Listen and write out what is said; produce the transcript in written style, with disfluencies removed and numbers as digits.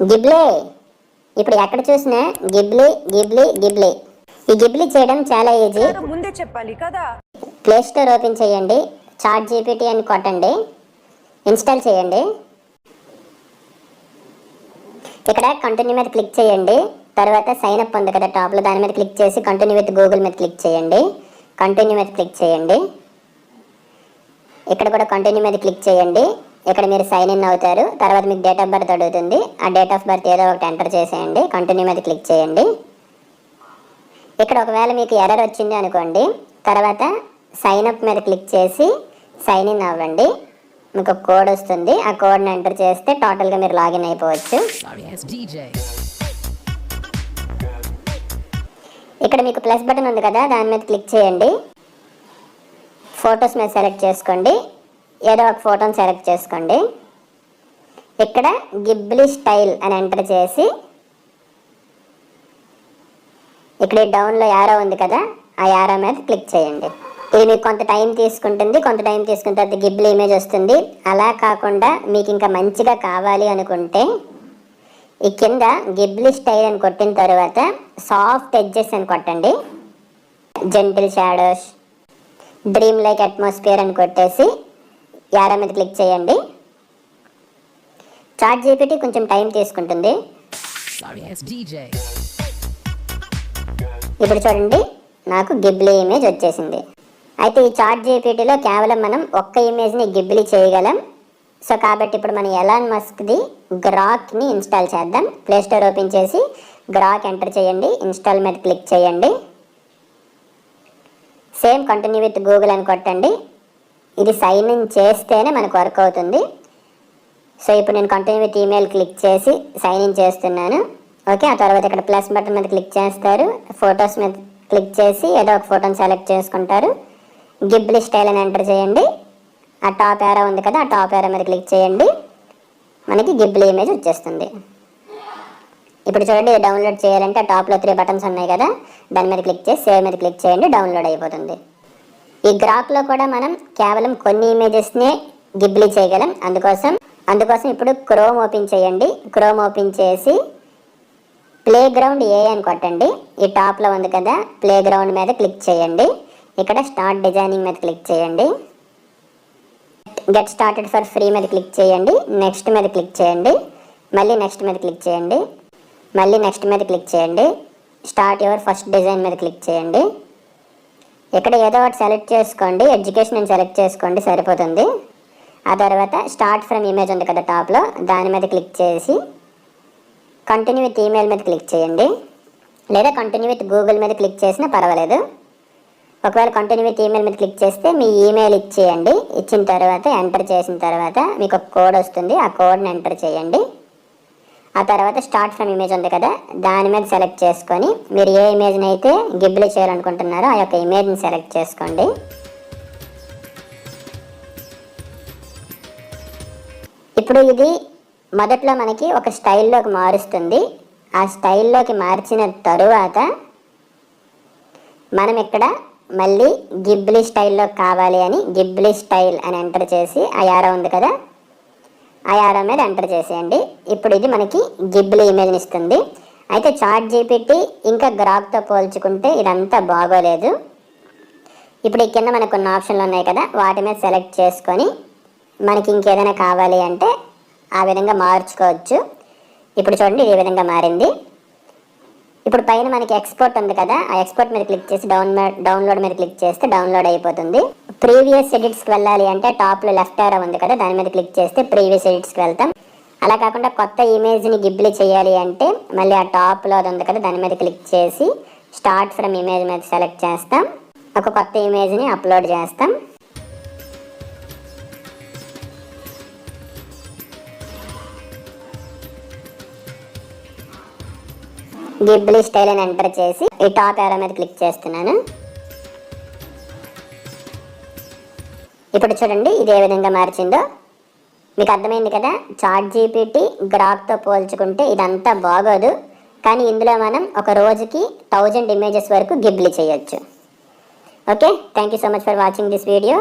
Ghibli. ఇప్పుడు ఎక్కడ చూసినా గిబ్లీ గిబ్లీ గిబ్లీ. ఈ గిబ్లీ చేయడం చాలా ఈజీ. ముందే చెప్పాలి కదా. ప్లే స్టోర్ ఓపెన్ చేయండి, చాట్ జీపీటీ అని కొట్టండి, ఇన్స్టాల్ చేయండి. ఇక్కడ కంటిన్యూ మీద క్లిక్ చేయండి. తర్వాత సైన్ అప్ ఉంది కదా టాప్లో, దాని మీద క్లిక్ చేసి కంటిన్యూ విత్ గూగుల్ మీద క్లిక్ చేయండి. కంటిన్యూ మీద క్లిక్ చేయండి. ఇక్కడ కూడా కంటిన్యూ మీద క్లిక్ చేయండి. ఇక్కడ మీరు సైన్ ఇన్ అవుతారు. తర్వాత మీకు డేట్ ఆఫ్ బర్త్ అడుగుతుంది. ఆ డేట్ ఆఫ్ బర్త్ ఏదో ఒకటి ఎంటర్ చేసేయండి. కంటిన్యూ మీద క్లిక్ చేయండి. ఇక్కడ ఒకవేళ మీకు ఎర్రర్ వచ్చింది అనుకోండి, తర్వాత సైన్ అప్ మీద క్లిక్ చేసి సైన్ ఇన్ అవ్వండి. మీకు ఒక కోడ్ వస్తుంది. ఆ కోడ్ని ఎంటర్ చేస్తే టోటల్గా మీరు లాగిన్ అయిపోవచ్చు. ఇక్కడ మీకు ప్లస్ బటన్ ఉంది కదా, దాని మీద క్లిక్ చేయండి. ఫొటోస్ మీద సెలెక్ట్ చేసుకోండి. ఏదో ఒక ఫోటోని సెలెక్ట్ చేసుకోండి. ఇక్కడ గిబ్లీ స్టైల్ అని ఎంటర్ చేసి ఇక్కడ డౌన్లో యారో ఉంది కదా, ఆ యారో మీద క్లిక్ చేయండి. ఇది మీకు కొంత టైం తీసుకుంటుంది. కొంత టైం తీసుకున్న తర్వాత గిబ్లీ ఇమేజ్ వస్తుంది. అలా కాకుండా మీకు ఇంకా మంచిగా కావాలి అనుకుంటే ఈ కింద గిబ్లీ స్టైల్ అని కొట్టిన తర్వాత సాఫ్ట్ ఎడ్జెస్ అని కొట్టండి. Gentle shadows, dream like atmosphere అని కొట్టేసి యారో మీద క్లిక్ చేయండి. చాట్ జీపీటీ కొంచెం టైం తీసుకుంటుంది. ఇప్పుడు చూడండి, నాకు గిబ్లీ ఇమేజ్ వచ్చేసింది. అయితే ఈ చాట్ జీపీటీలో కేవలం మనం ఒక్క ఇమేజ్ని గిబ్లీ చేయగలం. సో కాబట్టి ఇప్పుడు మనం ఎలాన్ మస్క్ది గ్రాక్ని ఇన్స్టాల్ చేద్దాం. ప్లే స్టోర్ ఓపెన్ చేసి గ్రాక్ ఎంటర్ చేయండి. ఇన్స్టాల్ మీద క్లిక్ చేయండి. సేమ్ కంటిన్యూ విత్ గూగుల్ అని కొట్టండి. ఇది సైన్ ఇన్ చేస్తేనే మనకు వర్క్ అవుతుంది. సో ఇప్పుడు నేను కంటిన్యూ విత్ ఈమెయిల్ క్లిక్ చేసి సైన్ ఇన్ చేస్తున్నాను. ఓకే, ఆ తర్వాత ఇక్కడ ప్లస్ బటన్ మీద క్లిక్ చేస్తారు. ఫొటోస్ మీద క్లిక్ చేసి ఏదో ఒక ఫోటోని సెలెక్ట్ చేసుకుంటారు. గిబ్లీ స్టైల్ అని ఎంటర్ చేయండి. ఆ టాప్ ఏరో ఉంది కదా, ఆ టాప్ ఏరో మీద క్లిక్ చేయండి. మనకి గిబ్లీ ఇమేజ్ వచ్చేస్తుంది. ఇప్పుడు చూడండి, ఇది డౌన్లోడ్ చేయాలంటే ఆ టాప్లో 3 బటన్స్ ఉన్నాయి కదా, దాని మీద క్లిక్ చేసి సేవ్ మీద క్లిక్ చేయండి. డౌన్లోడ్ అయిపోతుంది. ఈ గ్రాక్లో కూడా మనం కేవలం కొన్ని ఇమేజెస్నే గిబ్లీ చేయగలం. అందుకోసం ఇప్పుడు క్రోమ్ ఓపెన్ చేయండి. క్రోమ్ ఓపెన్ చేసి ప్లే గ్రౌండ్ ఏ అని కొట్టండి. ఈ టాప్లో ఉంది కదా, ప్లే గ్రౌండ్ మీద క్లిక్ చేయండి. ఇక్కడ స్టార్ట్ డిజైనింగ్ మీద క్లిక్ చేయండి. గెట్ స్టార్టెడ్ ఫర్ ఫ్రీ మీద క్లిక్ చేయండి. నెక్స్ట్ మీద క్లిక్ చేయండి. మళ్ళీ నెక్స్ట్ మీద క్లిక్ చేయండి. మళ్ళీ నెక్స్ట్ మీద క్లిక్ చేయండి. స్టార్ట్ యువర్ ఫస్ట్ డిజైన్ మీద క్లిక్ చేయండి. ఇక్కడ ఏదో ఒకటి సెలెక్ట్ చేసుకోండి. ఎడ్యుకేషన్ అని సెలెక్ట్ చేసుకోండి, సరిపోతుంది. ఆ తర్వాత స్టార్ట్ ఫ్రమ్ ఇమేజ్ ఉంది కదా టాప్లో, దాని మీద క్లిక్ చేసి కంటిన్యూ విత్ ఈమెయిల్ మీద క్లిక్ చేయండి. లేదా కంటిన్యూ విత్ గూగుల్ మీద క్లిక్ చేసినా పర్వాలేదు. ఒకవేళ కంటిన్యూ విత్ ఈమెయిల్ మీద క్లిక్ చేస్తే మీ ఈమెయిల్ ఇచ్చేయండి. ఇచ్చిన తర్వాత ఎంటర్ చేసిన తర్వాత మీకు ఒక కోడ్ వస్తుంది. ఆ కోడ్ని ఎంటర్ చేయండి. ఆ తర్వాత స్టార్ట్ ఫ్రమ్ ఇమేజ్ ఉంది కదా, దాని మీద సెలెక్ట్ చేసుకొని మీరు ఏ ఇమేజ్ని అయితే గిబ్లీ చేయాలనుకుంటున్నారో ఆ యొక్క ఇమేజ్ని సెలెక్ట్ చేసుకోండి. ఇప్పుడు ఇది మొదట్లో మనకి ఒక స్టైల్లోకి మారుస్తుంది. ఆ స్టైల్లోకి మార్చిన తరువాత మనం ఇక్కడ మళ్ళీ గిబ్లీ స్టైల్లో కావాలి అని గిబ్లీ స్టైల్ అని ఎంటర్ చేసి ఆ యారో ఉంది కదా, ఆ యారో మీద ఎంటర్ చేసేయండి. ఇప్పుడు ఇది మనకి గిబ్లీ ఇమేజ్ని ఇస్తుంది. అయితే చాట్ జీపీటీ ఇంకా గ్రాక్తో పోల్చుకుంటే ఇదంతా బాగోలేదు. ఇప్పుడు ఈ కింద మనకు కొన్ని ఆప్షన్లు ఉన్నాయి కదా, వాటి మీద సెలెక్ట్ చేసుకొని మనకి ఇంకేదైనా కావాలి అంటే ఆ విధంగా మార్చుకోవచ్చు. ఇప్పుడు చూడండి, ఈ విధంగా మారింది. ఇప్పుడు పైన మనకి ఎక్స్పోర్ట్ ఉంది కదా, ఆ ఎక్స్పోర్ట్ మీద క్లిక్ చేసి డౌన్లోడ్ మీద క్లిక్ చేస్తే డౌన్లోడ్ అయిపోతుంది. ప్రీవియస్ ఎడిట్స్కి వెళ్ళాలి అంటే టాప్లో లెఫ్ట్ యారో ఉంది కదా, దాని మీద క్లిక్ చేస్తే ప్రీవియస్ ఎడిట్స్కి వెళ్తాం. అలా కాకుండా కొత్త ఇమేజ్ని గిబ్లీ చేయాలి అంటే మళ్ళీ ఆ టాప్లో అది ఉంది కదా, దాని మీద క్లిక్ చేసి స్టార్ట్ ఫ్రమ్ ఇమేజ్ మీద సెలెక్ట్ చేస్తాం. ఒక కొత్త ఇమేజ్ని అప్లోడ్ చేస్తాం. గిబ్లీ స్టైల్ అని ఎంటర్ చేసి ఈ టాప్ యారో మీద క్లిక్ చేస్తున్నాను. ఇప్పుడు చూడండి, ఇది ఏ విధంగా మార్చిందో మీకు అర్థమైంది కదా. చాట్ జీపీటీ గ్రాక్తో పోల్చుకుంటే ఇదంతా బాగోదు, కానీ ఇందులో మనం ఒక రోజుకి 1000 ఇమేజెస్ వరకు గిబ్లీ చేయొచ్చు. Okay, thank you so much for watching this video.